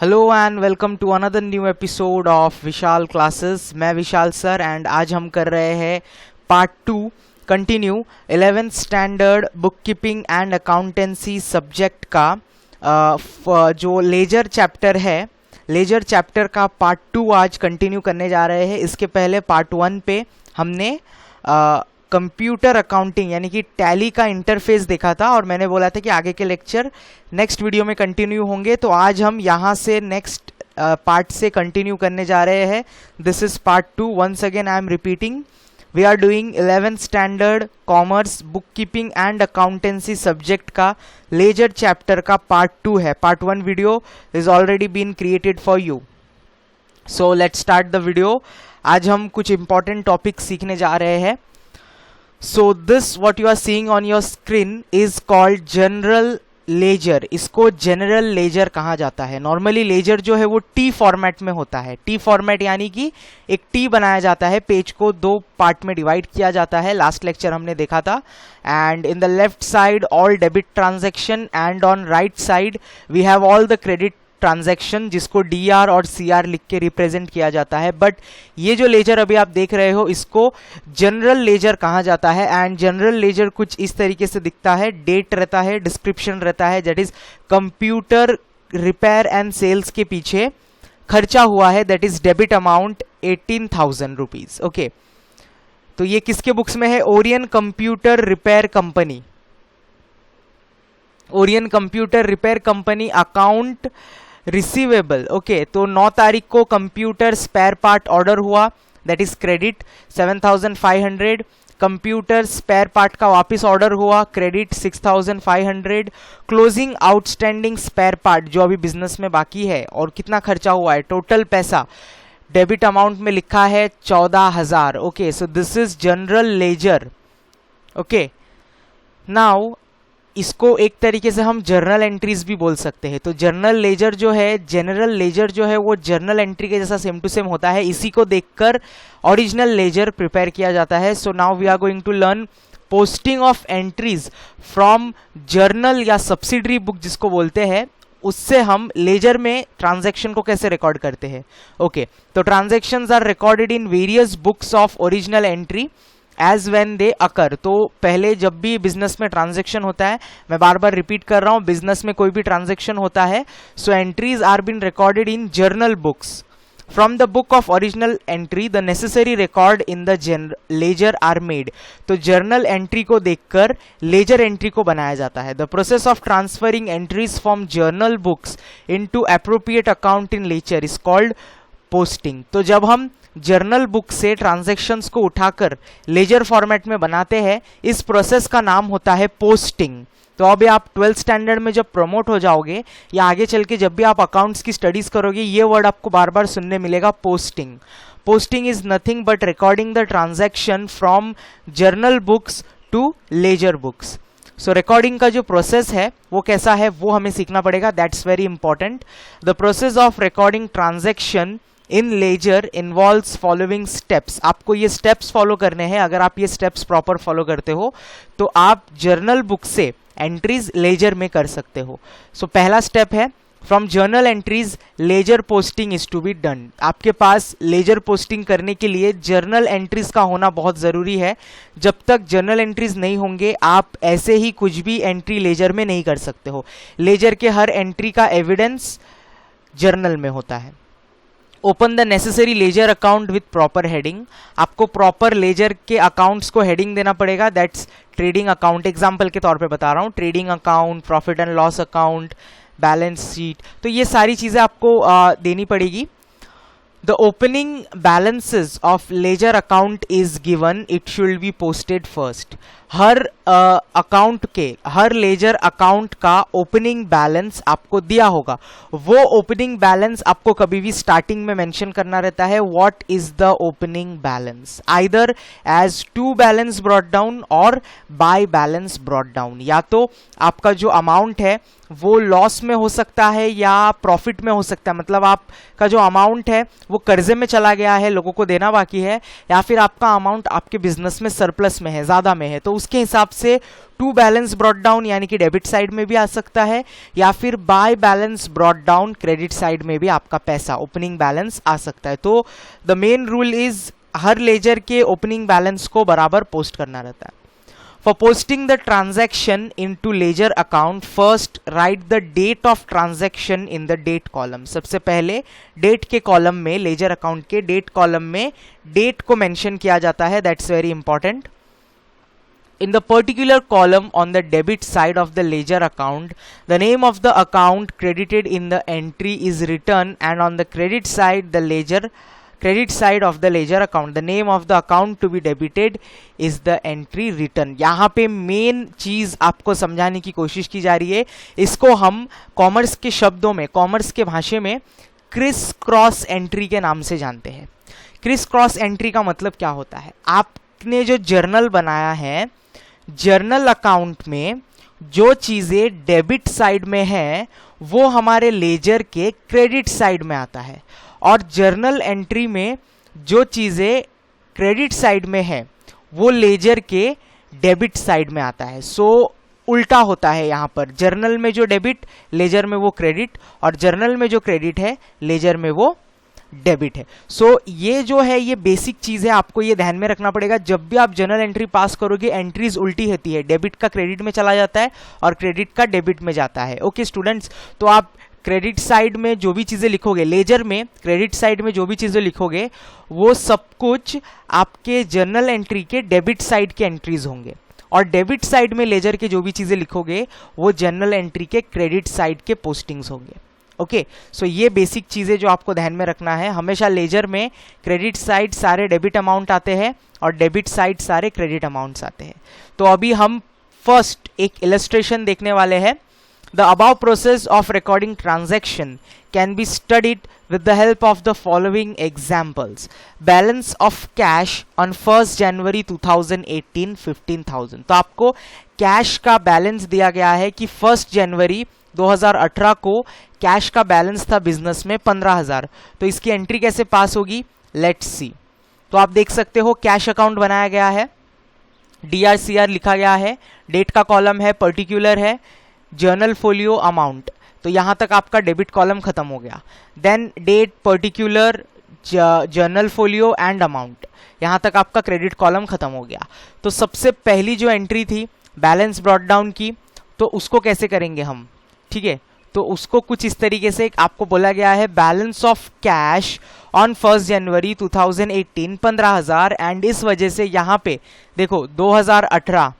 Hello and welcome to another new episode of Vishal classes. मैं Vishal sir and आज हम कर रहे हैं part 2 continue 11th standard book keeping and accountancy subject का जो लेजर चैप्टर है, लेजर चैप्टर का पार्ट 2 आज कंटिन्यू करने जा रहे हैं। इसके पहले पार्ट 1 पे हमने कंप्यूटर अकाउंटिंग यानी कि टैली का इंटरफेस देखा था और मैंने बोला था कि आगे के लेक्चर नेक्स्ट वीडियो में कंटिन्यू होंगे। तो आज हम यहाँ से नेक्स्ट पार्ट से कंटिन्यू करने जा रहे हैं। This is part 2। Once again I am repeating, we are doing 11th standard commerce book keeping and accountancy subject का लेजर चैप्टर का पार्ट 2 है। Part 1 video is already been created for you. So let's start the video. आज हम कुछ important topic सीखने जा रहे हैं। So this what you are seeing on your screen is called general ledger। इसको जनरल लेजर कहा जाता है। नॉर्मली लेजर जो है वो टी फॉर्मेट में होता है। टी फॉर्मेट यानी कि एक टी बनाया जाता है, पेज को दो पार्ट में डिवाइड किया जाता है। लास्ट लेक्चर हमने देखा था। And in the left side all debit transaction and on right side we have all the credit transaction, जिसको डीआर और सीआर लिख के रिप्रेजेंट किया जाता है। बट ये जो लेजर अभी आप देख रहे हो इसको जनरल लेजर कहा जाता है। एंड जनरल लेजर कुछ इस तरीके से दिखता है। डेट रहता है, डिस्क्रिप्शन रहता है, that is computer repair and sales के पीछे खर्चा हुआ है, that is debit amount 18,000 rupees. Okay, तो ये किसके बुक्स में है? Orion computer repair company, Orion computer repair company account receivable. Okay, तो 9 तारीख को कंप्यूटर स्पेयर पार्ट ऑर्डर हुआ, that is credit 7,500। Computer spare part का वापस ऑर्डर हुआ, credit 6,500। Closing outstanding spare part जो अभी बिजनेस में बाकी है और कितना खर्चा हुआ है, टोटल पैसा डेबिट अमाउंट में लिखा है 14,000। Okay, so this is general ledger. Okay, now इसको एक तरीके से हम जर्नल एंट्रीज भी बोल सकते हैं। तो जर्नल लेजर जो है, जनरल लेजर जो है वो जर्नल एंट्री के जैसा सेम टू सेम होता है। इसी को देखकर ओरिजिनल लेजर प्रिपेयर किया जाता है। So now we are going to learn posting of entries from journal या सब्सिडरी बुक जिसको बोलते हैं, उससे हम लेजर में ट्रांजैक्शन को कैसे रिकॉर्ड करते हैं। ओके, तो transactions are recorded in various books of original entry as when they occur. तो पहले जब भी बिजनेस में ट्रांजैक्शन होता है, मैं बार बार रिपीट कर रहा हूं, बिजनेस में कोई भी ट्रांजैक्शन होता है, so entries are been recorded in journal books. From the book of original entry the necessary record in the ledger are made. तो जर्नल एंट्री को देखकर लेजर एंट्री को बनाया जाता है। The process of transferring entries from journal books into appropriate account in ledger is called posting. तो जब हम जर्नल बुक से ट्रांजैक्शंस को उठाकर लेजर फॉर्मेट में बनाते हैं, इस प्रोसेस का नाम होता है पोस्टिंग। तो अभी आप 12th स्टैंडर्ड में जब प्रमोट हो जाओगे या आगे चल के जब भी आप अकाउंट्स की स्टडीज करोगे, ये वर्ड आपको बार बार सुनने मिलेगा, posting. Posting is nothing but recording the transaction from journal books to ledger books. So recording का जो प्रोसेस है वो कैसा है वो हमें सीखना पड़ेगा, that's very important. The process of recording transaction in ledger involves following steps. आपको ये स्टेप्स फॉलो करने हैं। अगर आप ये स्टेप्स प्रॉपर फॉलो करते हो तो आप जर्नल बुक से एंट्रीज लेजर में कर सकते हो। सो पहला स्टेप है, from journal entries ledger posting is to be done. आपके पास लेजर पोस्टिंग करने के लिए जर्नल एंट्रीज का होना बहुत जरूरी है। जब तक जर्नल एंट्रीज नहीं होंगे आप ऐसे ही कुछ भी एंट्री लेजर में नहीं कर सकते हो। लेजर के हर एंट्री का एविडेंस जर्नल में होता है। Open the necessary ledger account with proper heading. आपको प्रॉपर लेजर के अकाउंट्स को हेडिंग देना पड़ेगा, दैट्स ट्रेडिंग अकाउंट। एग्जाम्पल के तौर पे बता रहा हूँ, trading account, profit and loss account, balance sheet, तो ये सारी चीजें आपको देनी पड़ेगी। The opening balances of ledger account is given, it should be posted first। Her account के, हर लेजर अकाउंट का ओपनिंग बैलेंस आपको दिया होगा। वो ओपनिंग बैलेंस आपको कभी भी स्टार्टिंग में मेंशन करना रहता है। What is the opening balance, either as to balance brought down और बाय बैलेंस ब्रॉट डाउन। या तो आपका जो अमाउंट है वो लॉस में हो सकता है या प्रॉफिट में हो सकता है, मतलब आपका जो अमाउंट है वो वो कर्जे में चला गया है, लोगों को देना बाकी है, या फिर आपका अमाउंट आपके बिजनेस में सरप्लस में है, ज़्यादा में है, तो उसके हिसाब से टू बैलेंस ब्रॉट डाउन यानी कि डेबिट साइड में भी आ सकता है, या फिर bye balance brought down credit side में भी आपका पैसा ओपनिंग बैलेंस आ सकता है। तो द मेन रूल इज हर लेजर के ओपनिंग बैलेंस को बराबर पोस्ट करना रहता है। For posting the transaction into ledger account, first write the date of transaction in the date column. सबसे पहले डेट के कॉलम में, लेजर अकाउंट के डेट कॉलम में डेट को मेंशन किया जाता है, that's very important. In the particular column on the debit side of the ledger account, the name of the account credited in the entry is written, and on the credit side of the ledger account, the name of the account to be debited is the entry written. यहाँ पे main चीज आपको समझाने की कोशिश की जा रही है, इसको हम कॉमर्स के शब्दों में, कॉमर्स के भाषा में क्रिस क्रॉस एंट्री के नाम से जानते हैं। क्रिस क्रॉस एंट्री का मतलब क्या होता है? आपने जो जर्नल बनाया है, जर्नल अकाउंट में जो चीजें डेबिट साइड में है वो हमारे लेजर के क्रेडिट साइड में आता है, और जर्नल एंट्री में जो चीजें क्रेडिट साइड में है वो लेजर के डेबिट साइड में आता है। सो उल्टा होता है यहाँ पर, जर्नल में जो डेबिट लेजर में वो क्रेडिट, और जर्नल में जो क्रेडिट है लेजर में वो डेबिट है। सो ये जो है ये बेसिक चीज है, आपको ये ध्यान में रखना पड़ेगा। जब भी आप जर्नल एंट्री पास करोगे एंट्रीज उल्टी होती है, डेबिट का क्रेडिट में चला जाता है और क्रेडिट का डेबिट में जाता है। ओके स्टूडेंट्स, तो आप क्रेडिट साइड में जो भी चीजें लिखोगे, लेजर में क्रेडिट साइड में जो भी चीजें लिखोगे वो सब कुछ आपके जर्नल एंट्री के डेबिट साइड के एंट्रीज होंगे, और डेबिट साइड में लेजर के जो भी चीजें लिखोगे वो जर्नल एंट्री के क्रेडिट साइड के पोस्टिंग्स होंगे। ओके, सो ये बेसिक चीजें जो आपको ध्यान में रखना है। हमेशा लेजर में क्रेडिट साइड सारे डेबिट अमाउंट आते हैं और डेबिट साइड सारे क्रेडिट अमाउंट्स आते हैं। तो अभी हम फर्स्ट एक इलस्ट्रेशन देखने वाले हैं। The above process of recording transaction can be studied with the help of the following examples. Balance of cash on 1st January 2018 15,000. तो आपको कैश का बैलेंस दिया गया है कि 1 जनवरी 2018 को कैश का बैलेंस था बिजनेस में 15,000। तो इसकी एंट्री कैसे पास होगी, लेट्स सी। तो आप देख सकते हो कैश अकाउंट बनाया गया है, DRCR लिखा गया है, डेट का कॉलम है, पर्टिकुलर है, जर्नल फोलियो अमाउंट, तो यहां तक आपका डेबिट कॉलम खत्म हो गया। Then date, particular, journal folio and amount, यहां तक आपका क्रेडिट कॉलम खत्म हो गया। तो सबसे पहली जो एंट्री थी बैलेंस ब्रॉट डाउन की, तो उसको कैसे करेंगे हम, ठीक है? तो उसको कुछ इस तरीके से आपको बोला गया है, balance of cash on 1 January 2018 15,000, and इस वजह से यहां पे देखो 2018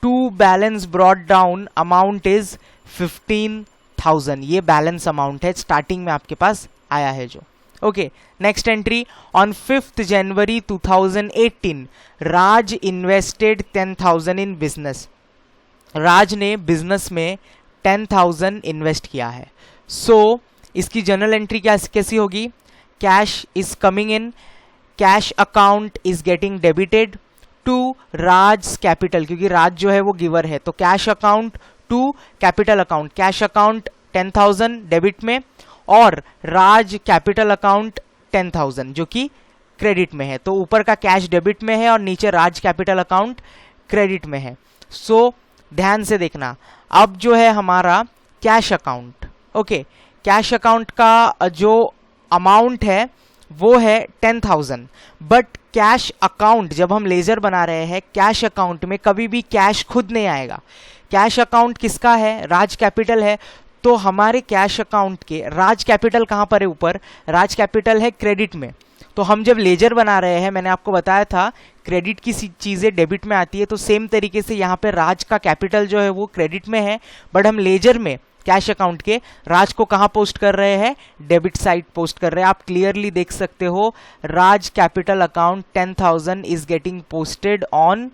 to balance brought down amount is 15,000, ये बैलेंस अमाउंट है स्टार्टिंग में आपके पास आया है जो। Okay, next entry on 5th January 2018 Raj invested 10,000 in business, Raj ने बिजनेस में 10,000 इन्वेस्ट किया है। सो इसकी जर्नल एंट्री कैसी होगी, cash is coming in, cash account is getting debited to Raj capital, क्योंकि राज जो है वो गिवर है, तो cash account to capital account, cash account 10,000 debit में और राज कैपिटल अकाउंट 10,000 जो कि क्रेडिट में है। तो ऊपर का कैश डेबिट में है और नीचे राज कैपिटल अकाउंट क्रेडिट में है। सो ध्यान से देखना, अब जो है हमारा cash account, okay, cash account का जो अमाउंट है वो है 10,000, बट कैश अकाउंट जब हम लेजर बना रहे हैं, कैश अकाउंट में कभी भी कैश खुद नहीं आएगा। कैश अकाउंट किसका है, राज कैपिटल है, तो हमारे कैश अकाउंट के राज कैपिटल कहां पर है, ऊपर राज कैपिटल है क्रेडिट में। तो हम जब लेजर बना रहे हैं, मैंने आपको बताया था क्रेडिट की चीजें डेबिट में आती है, तो सेम तरीके से यहाँ पे राज का कैपिटल जो है वो क्रेडिट में है, बट हम लेजर में कैश अकाउंट के राज को कहां पोस्ट कर रहे हैं, डेबिट साइड पोस्ट कर रहे हैं। आप क्लियरली देख सकते हो Raj capital account 10,000 is getting posted on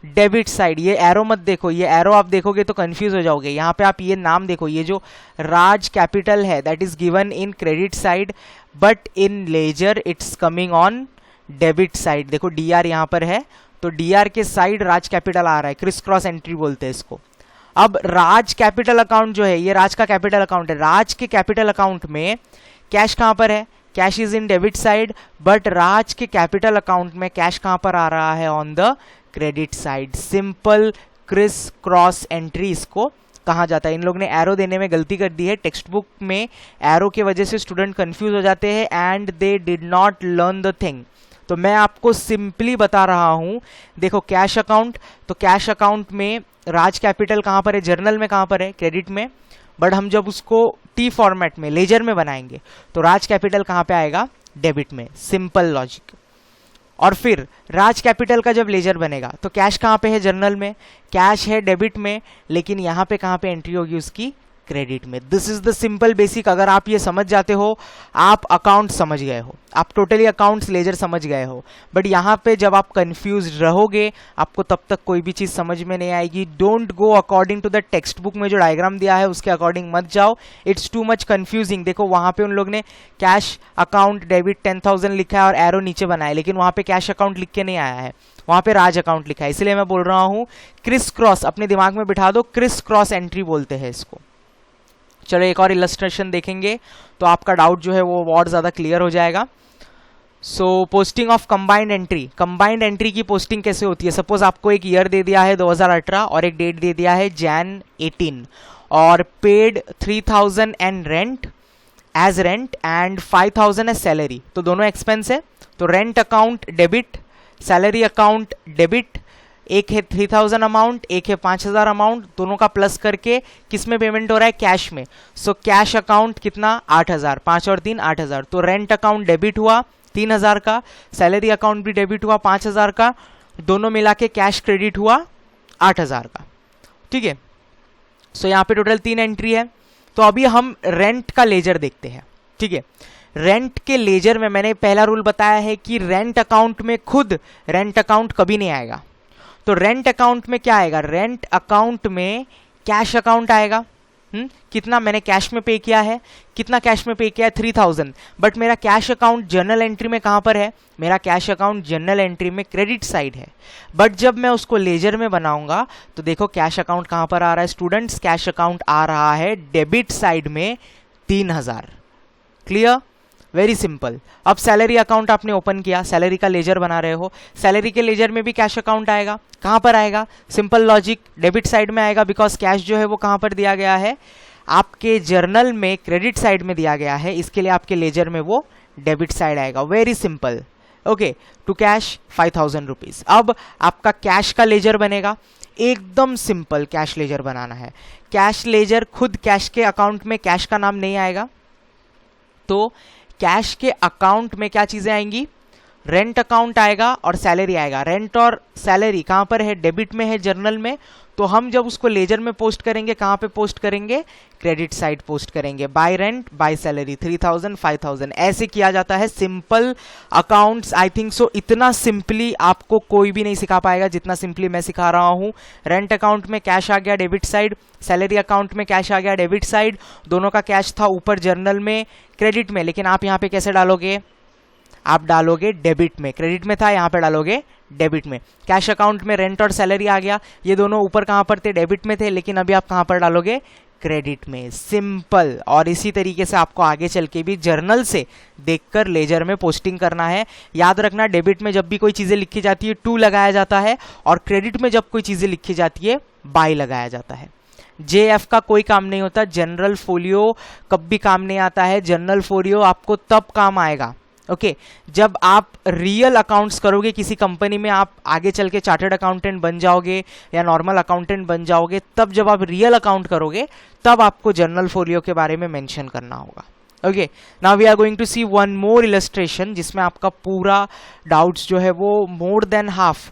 debit side. ये एरो मत देखो, ये एरो आप देखोगे तो कंफ्यूज हो जाओगे। यहाँ पे आप ये नाम देखो, ये जो राज कैपिटल है that is given in credit side, but in ledger it's coming on debit side. देखो DR यहाँ पर है, तो DR के साइड राज कैपिटल आ रहा है, क्रिस क्रॉस एंट्री बोलते हैं इसको। अब राज कैपिटल अकाउंट जो है ये राज का कैपिटल अकाउंट है, राज के कैपिटल अकाउंट में कैश कहां पर है, cash is in debit side, but Raj के कैपिटल अकाउंट में कैश कहाँ पर आ रहा है, on the credit side. Simple criss cross entry इसको कहा जाता है। इन लोग ने एरो देने में गलती कर दी है, टेक्स्ट बुक में एरो की वजह से स्टूडेंट कंफ्यूज हो जाते हैं and they did not learn the thing. तो मैं आपको सिंपली बता रहा हूं, देखो कैश अकाउंट, तो कैश अकाउंट में राज कैपिटल कहां पर है, जर्नल में कहां पर है, क्रेडिट में, बट हम जब उसको टी फॉर्मेट में लेजर में बनाएंगे तो राज कैपिटल कहां पे आएगा, डेबिट में। Simple logic. और फिर राज कैपिटल का जब लेजर बनेगा तो कैश कहां पे है, जर्नल में, कैश है डेबिट में, लेकिन यहां पे कहां पे एंट्री होगी उसकी, क्रेडिट में। This is the simple basic. अगर आप ये समझ जाते हो, आप अकाउंट समझ गए हो, आप टोटली अकाउंट्स लेजर समझ गए हो। बट यहाँ पे जब आप कंफ्यूज रहोगे, आपको तब तक कोई भी चीज़ समझ में नहीं आएगी। Don't go according to the text book में जो डायग्राम दिया है उसके अकॉर्डिंग मत जाओ, इट्स टू मच कंफ्यूजिंग। देखो वहाँ पे उन लोग ने कैश अकाउंट डेबिट 10,000 लिखा है और एरो नीचे बनाया, लेकिन वहाँ पे कैश अकाउंट लिख के नहीं आया है, वहाँ पे राज अकाउंट लिखा है। इसलिए मैं बोल रहा हूँ क्रिस क्रॉस, अपने दिमाग में बिठा दो, क्रिस क्रॉस एंट्री बोलते हैं इसको। चलो एक और इलस्ट्रेशन देखेंगे तो आपका डाउट जो है वो और ज़्यादा क्लियर हो जाएगा। So posting of combined entry, combined entry की पोस्टिंग कैसे होती है। सपोज आपको एक ईयर दे दिया है 2018 और एक डेट दे दिया है Jan 18 और paid 3,000 and rent as rent and 5,000 as salary, तो दोनों एक्सपेंस है। तो rent account debit, salary account debit, एक है 3,000 अमाउंट, एक है 5,000 अमाउंट, दोनों का प्लस करके किस में पेमेंट हो रहा है, कैश में। सो कैश अकाउंट कितना, 8,000, 5 और 3 8,000। तो रेंट अकाउंट डेबिट हुआ 3,000 का, सैलरी अकाउंट भी डेबिट हुआ 5,000 का, दोनों मिला के कैश क्रेडिट हुआ 8,000 का। ठीक है, सो यहाँ पे टोटल 3 एंट्री है। तो अभी हम रेंट का लेजर देखते हैं। ठीक है, रेंट के लेजर में मैंने पहला रूल बताया है कि रेंट अकाउंट में खुद रेंट अकाउंट कभी नहीं आएगा। तो रेंट अकाउंट में क्या आएगा, रेंट अकाउंट में कैश अकाउंट आएगा। कितना मैंने कैश में पे किया है, कितना कैश में पे किया है, 3,000, बट मेरा कैश अकाउंट जर्नल एंट्री में कहां पर है, मेरा कैश अकाउंट जर्नल एंट्री में क्रेडिट साइड है। बट जब मैं उसको लेजर में बनाऊंगा तो देखो कैश अकाउंट कहां पर आ रहा है स्टूडेंट्स, कैश अकाउंट आ रहा है डेबिट साइड में 3,000। Clear, very simple. अब सैलरी अकाउंट आपने ओपन किया, सैलरी का लेजर बना रहे हो, सैलरी के लेजर में भी कैश अकाउंट आएगा। कहां पर आएगा, सिंपल लॉजिक, डेबिट साइड में आएगा, बिकॉज कैश जो है वो कहां पर दिया गया है, आपके जर्नल में क्रेडिट साइड में दिया गया है, इसके लिए आपके लेजर में वो डेबिट साइड आएगा। Very simple. Okay, to cash 5,000 rupees. अब आपका कैश का लेजर बनेगा, एकदम सिंपल कैश लेजर बनाना है। कैश लेजर खुद कैश के अकाउंट में कैश का नाम नहीं आएगा, तो कैश के अकाउंट में क्या चीजें आएंगी, रेंट अकाउंट आएगा और सैलरी आएगा। रेंट और सैलरी कहां पर है, डेबिट में है जर्नल में। तो हम जब उसको लेजर में पोस्ट करेंगे, कहां पे पोस्ट करेंगे, क्रेडिट साइड पोस्ट करेंगे। बाय रेंट बाय सैलरी 3,000 5,000 ऐसे किया जाता है। Simple accounts, I think so इतना सिंपली आपको कोई भी नहीं सिखा पाएगा जितना सिंपली मैं सिखा रहा हूं। रेंट अकाउंट में कैश आ गया डेबिट साइड, सैलरी अकाउंट में कैश आ गया डेबिट साइड, दोनों का कैश था ऊपर जर्नल में क्रेडिट में, लेकिन आप यहां पे कैसे डालोगे, आप डालोगे डेबिट में। क्रेडिट में था, यहां पे डालोगे डेबिट में। कैश अकाउंट में रेंट और सैलरी आ गया, ये दोनों ऊपर कहां पर थे, डेबिट में थे, लेकिन अभी आप कहां पर डालोगे, क्रेडिट में। सिंपल। और इसी तरीके से आपको आगे चल के भी जर्नल से देखकर लेजर में पोस्टिंग करना है। याद रखना, डेबिट में जब भी कोई चीजें लिखी जाती है टू लगाया जाता है, और क्रेडिट में जब कोई चीजें लिखी जाती है बाय लगाया जाता है। JF का कोई काम नहीं होता, जनरल फोलियो कब भी काम नहीं आता है। जनरल फोलियो आपको तब काम आएगा, ओके, जब आप रियल अकाउंट्स करोगे किसी कंपनी में, आप आगे चल के चार्टर्ड अकाउंटेंट बन जाओगे या नॉर्मल अकाउंटेंट बन जाओगे, तब जब आप रियल अकाउंट करोगे तब आपको जनरल फोलियो के बारे में मेंशन करना होगा। Okay, now we are going to see one more illustration जिसमें आपका पूरा डाउट्स जो है वो मोर देन हाफ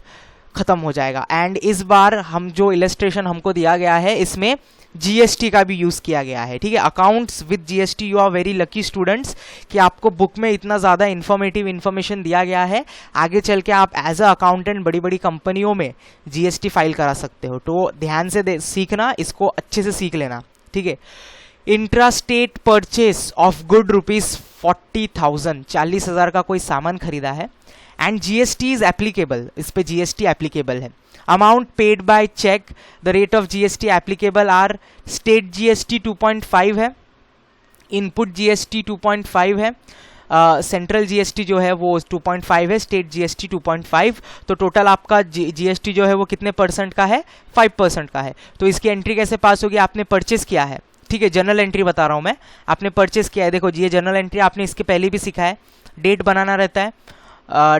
खत्म हो जाएगा। एंड इस बार हम जो इलस्ट्रेशन हमको दिया गया है इसमें GST का भी यूज किया गया है। ठीक है, accounts with GST, you are very lucky students कि आपको बुक में इतना ज़्यादा इन्फॉर्मेटिव इन्फॉर्मेशन दिया गया है। आगे चल के आप एज अ अकाउंटेंट बड़ी बड़ी कंपनियों में GST फाइल करा सकते हो। तो ध्यान से सीखना, इसको अच्छे से सीख लेना। ठीक है, intra state purchase of good ₹40,000, 40,000 का कोई सामान खरीदा है, एंड GST इज एप्लीकेबल, इस पे GST एप्लीकेबल है। Amount paid by cheque, the rate of GST applicable are state GST 2.5 है, इनपुट GST 2.5 है, सेंट्रल जीएसटी जो है वो 2.5 है, स्टेट जीएसटी 2.5, तो टोटल आपका जीएसटी जो है वो कितने परसेंट का है, 5% का है। तो इसकी एंट्री कैसे पास होगी, आपने परचेस किया है, ठीक है, जनरल एंट्री बता रहा हूँ मैं, आपने परचेस किया है, देखो ये जनरल एंट्री आपने इसके पहले भी सीखा है, डेट बनाना रहता है,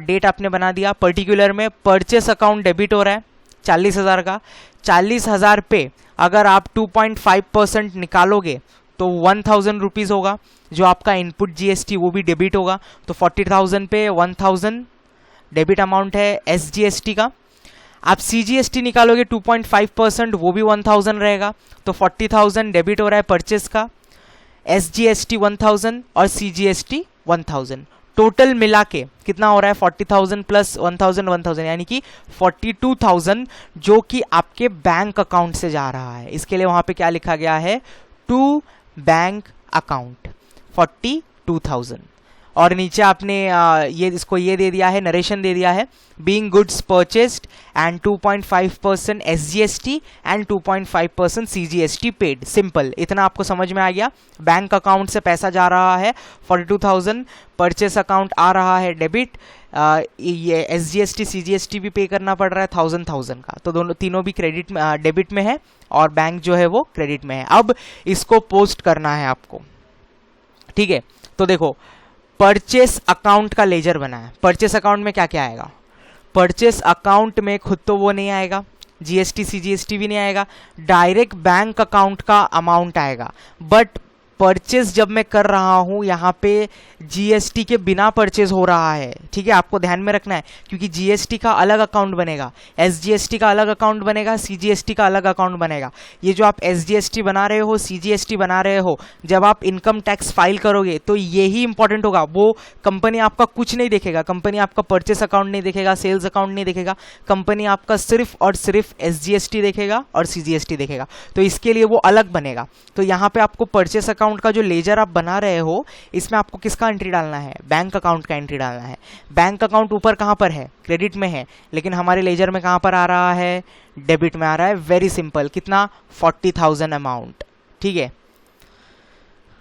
डेट आपने बना दिया, पर्टिकुलर में परचेस अकाउंट डेबिट हो रहा है 40,000 का, 40,000 पे अगर आप 2.5% निकालोगे तो 1,000 रुपीज़ होगा, जो आपका इनपुट जीएसटी वो भी डेबिट होगा, तो 40,000 पे 1,000 डेबिट अमाउंट है एसजीएसटी का। आप सीजीएसटी निकालोगे 2.5%, वो भी 1,000 रहेगा, तो 40,000 डेबिट हो रहा है परचेस का, एसजीएसटी 1,000 और सीजीएसटी 1,000, टोटल मिला के कितना हो रहा है 40,000 प्लस 1,000 1,000 यानी कि 42,000, जो कि आपके बैंक अकाउंट से जा रहा है। इसके लिए वहां पे क्या लिखा गया है, टू बैंक अकाउंट 42,000, और नीचे आपने ये इसको ये दे दिया है, नरेशन दे दिया है, being goods purchased and 2.5% SGST and 2.5% CGST paid. Simple, इतना आपको समझ में आ गया। बैंक अकाउंट से पैसा जा रहा है 42,000, परचेस अकाउंट आ रहा है डेबिट, ये एसजीएसटी सीजीएसटी भी पे करना पड़ रहा है 1,000 का, तो दोनों तीनों भी क्रेडिट में डेबिट में है और बैंक जो है वो क्रेडिट में है। अब इसको पोस्ट करना है आपको, ठीक है। तो देखो परचेस अकाउंट का लेजर बना है, परचेस अकाउंट में क्या क्या आएगा, परचेस अकाउंट में खुद तो वो नहीं आएगा, जीएसटी सीजीएसटी भी नहीं आएगा, डायरेक्ट बैंक अकाउंट का अमाउंट आएगा, बट परचेस जब मैं कर रहा हूं यहाँ पे जीएसटी के बिना परचेस हो रहा है, ठीक है, आपको ध्यान में रखना है, क्योंकि जीएसटी का अलग अकाउंट बनेगा, एसजीएसटी का अलग अकाउंट बनेगा, सीजीएसटी का अलग अकाउंट बनेगा। ये जो आप एसजीएसटी बना रहे हो, सीजीएसटी बना रहे हो, जब आप इनकम टैक्स फाइल करोगे तो यही इंपॉर्टेंट होगा, वो कंपनी आपका कुछ नहीं देखेगा, कंपनी आपका परचेस अकाउंट नहीं देखेगा, सेल्स अकाउंट नहीं देखेगा, कंपनी आपका सिर्फ और सिर्फ एसजीएसटी देखेगा और सीजीएसटी देखेगा, तो इसके लिए वो अलग बनेगा। तो यहाँ पे आपको परचेस अकाउंट का जो लेजर आप बना रहे हो, इसमें आपको किसका एंट्री डालना है, बैंक अकाउंट का एंट्री डालना है। बैंक अकाउंट ऊपर कहां पर है, क्रेडिट में है, लेकिन हमारे लेजर में कहां पर आ रहा है, डेबिट में आ रहा है। वेरी सिंपल, कितना 40,000 अमाउंट, ठीक है।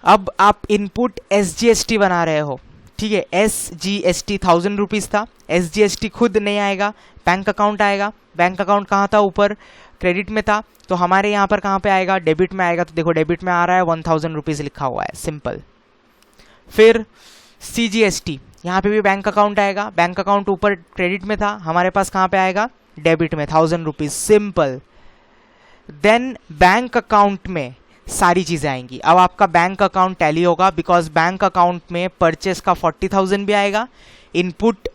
अब आप इनपुट एसजीएसटी बना रहे हो, ठीक है, एसजीएसटी 1,000 रुपीज था, एसजीएसटी खुद नहीं आएगा, बैंक अकाउंट आएगा। बैंक अकाउंट कहाँ था, ऊपर क्रेडिट में था, तो हमारे यहाँ पर कहाँ पे आएगा, डेबिट में आएगा। तो देखो डेबिट में आ रहा है 1,000 रुपीज लिखा हुआ है, सिंपल। फिर सीजीएसटी, यहाँ पे भी बैंक अकाउंट आएगा, बैंक अकाउंट ऊपर क्रेडिट में था, हमारे पास कहाँ पे आएगा, डेबिट में 1,000 rupees, simple. Then bank account में सारी चीजें आएंगी। अब आपका बैंक अकाउंट टैली होगा, बिकॉज बैंक अकाउंट में परचेस का 40,000 भी आएगा, इनपुट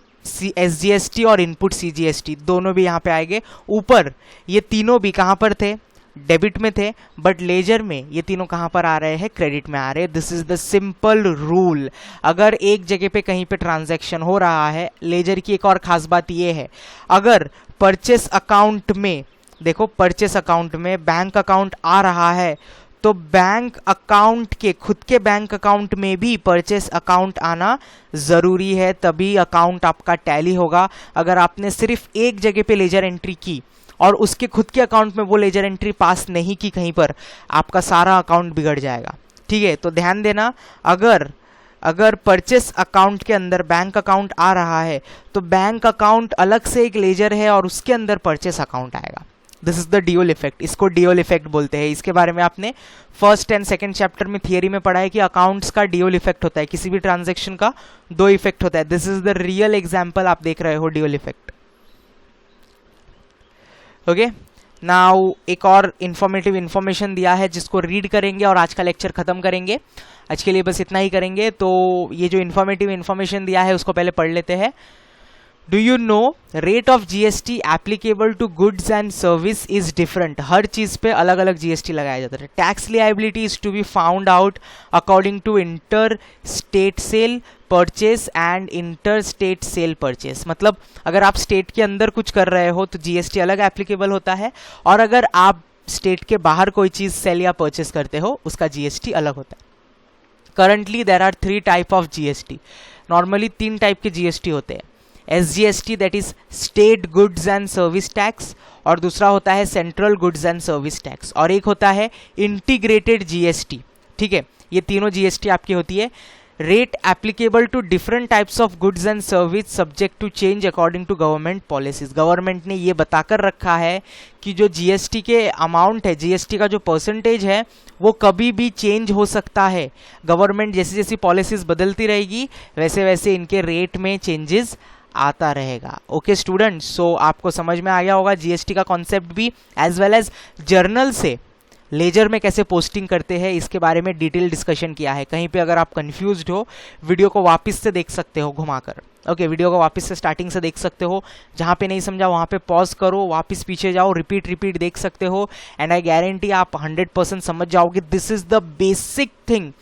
एसजीएसटी और इनपुट सीजीएसटी दोनों भी यहाँ पे आएंगे। ऊपर ये तीनों भी कहाँ पर थे, डेबिट में थे, बट लेजर में ये तीनों कहाँ पर आ रहे हैं, क्रेडिट में आ रहे हैं। This is the simple rule. अगर एक जगह पे कहीं पे ट्रांजैक्शन हो रहा है, लेजर की एक और खास बात ये है, अगर परचेस अकाउंट में, देखो परचेस अकाउंट में बैंक अकाउंट आ रहा है, तो बैंक अकाउंट के खुद के बैंक अकाउंट में भी परचेस अकाउंट आना जरूरी है, तभी अकाउंट आपका टैली होगा। अगर आपने सिर्फ एक जगह पे लेजर एंट्री की और उसके खुद के अकाउंट में वो लेजर एंट्री पास नहीं की कहीं पर, आपका सारा अकाउंट बिगड़ जाएगा, ठीक है। तो ध्यान देना, अगर परचेस अकाउंट के अंदर बैंक अकाउंट आ रहा है, तो बैंक अकाउंट अलग से एक लेजर है और उसके अंदर परचेस अकाउंट आएगा। This is the dual effect, इसको ड्यूल इफेक्ट बोलते हैं। इसके बारे में आपने फर्स्ट एंड सेकंड चैप्टर में थियरी में पढ़ा है कि अकाउंट्स का ड्यूल इफेक्ट होता है, किसी भी ट्रांजैक्शन का दो इफेक्ट होता है। This is the real example आप देख रहे हो, ड्यूल इफेक्ट। ओके, नाउ एक और इंफॉर्मेटिव इंफॉर्मेशन दिया है जिसको रीड करेंगे और आज का लेक्चर खत्म करेंगे। आज के लिए बस इतना ही करेंगे। तो ये जो इंफॉर्मेटिव इंफॉर्मेशन दिया है उसको पहले पढ़ लेते हैं। Do you know rate of GST applicable to goods and service is different. हर चीज पे अलग अलग जीएसटी लगाया जाता है। Tax liability is to be found out according to inter state sale purchase and inter state sale purchase. मतलब अगर आप स्टेट के अंदर कुछ कर रहे हो तो जीएसटी अलग एप्लीकेबल होता है, और अगर आप स्टेट के बाहर कोई चीज सेल या परचेस करते हो उसका जीएसटी अलग होता है। Currently there are 3 type of GST. Normally 3 type के जीएसटी होते हैं। SGST that is state goods and service tax, और दूसरा होता है central goods and service tax, और एक होता है इंटीग्रेटेड जीएसटी। ठीक है, ये तीनों जीएसटी आपकी होती है। Rate applicable to different types of goods and service subject to change according to government policies. Government ने ये बताकर रखा है कि जो जीएसटी के अमाउंट है, जीएसटी का जो परसेंटेज है, वो कभी भी चेंज हो सकता है। गवर्नमेंट जैसी जैसी पॉलिसीज बदलती रहेगी वैसे वैसे इनके रेट में चेंजेस आता रहेगा। ओके स्टूडेंट्स, सो आपको समझ में आ गया होगा जीएसटी का कॉन्सेप्ट भी, एज वेल एज जर्नल से लेजर में कैसे पोस्टिंग करते हैं इसके बारे में डिटेल डिस्कशन किया है। कहीं पे अगर आप कंफ्यूज्ड हो, वीडियो को वापस से देख सकते हो घुमाकर। ओके, वीडियो को वापस से स्टार्टिंग से देख सकते हो। जहाँ पे नहीं समझा वहाँ पे पॉज करो, वापस पीछे जाओ, रिपीट देख सकते हो, एंड आई गारंटी आप 100% समझ जाओगे। This is the basic thing.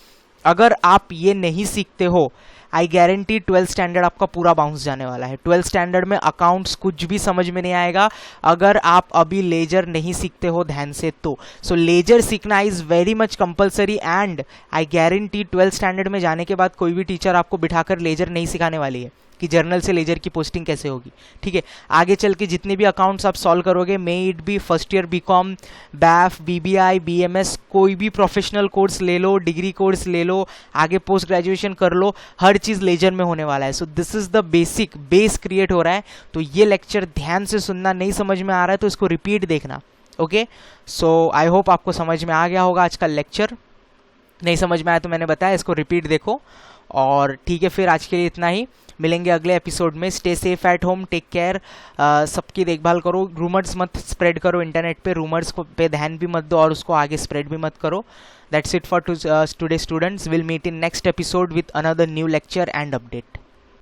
अगर आप ये नहीं सीखते हो, आई गारंटी 12th स्टैंडर्ड आपका पूरा बाउंस जाने वाला है। 12th स्टैंडर्ड में अकाउंट्स कुछ भी समझ में नहीं आएगा अगर आप अभी लेजर नहीं सीखते हो ध्यान से तो। सो लेजर सीखना is very much compulsory, and I guarantee 12th standard में जाने के बाद कोई भी टीचर आपको बिठाकर लेजर नहीं सिखाने वाली है कि जर्नल से लेजर की पोस्टिंग कैसे होगी। ठीक है, आगे चल के जितने भी अकाउंट्स आप सॉल्व करोगे, may it be first year BCom, BAF, BBI, BMS, कोई भी प्रोफेशनल कोर्स ले लो, डिग्री कोर्स ले लो, आगे पोस्ट ग्रेजुएशन कर लो, हर चीज़ लेजर में होने वाला है। So this is the basic base create हो रहा है। तो ये लेक्चर ध्यान से सुनना, नहीं समझ में आ रहा है तो इसको रिपीट देखना। ओके, सो आई होप आपको समझ में आ गया होगा आज का लेक्चर। नहीं समझ में आया तो मैंने बताया इसको रिपीट देखो। और ठीक है, फिर आज के लिए इतना ही, मिलेंगे अगले एपिसोड में। Stay safe at home, take care, सबकी देखभाल करो, रूमर्स मत स्प्रेड करो इंटरनेट पे, रूमर्स को पे ध्यान भी मत दो और उसको आगे स्प्रेड भी मत करो। That's it for today students, will meet in next episode with another new lecture and update.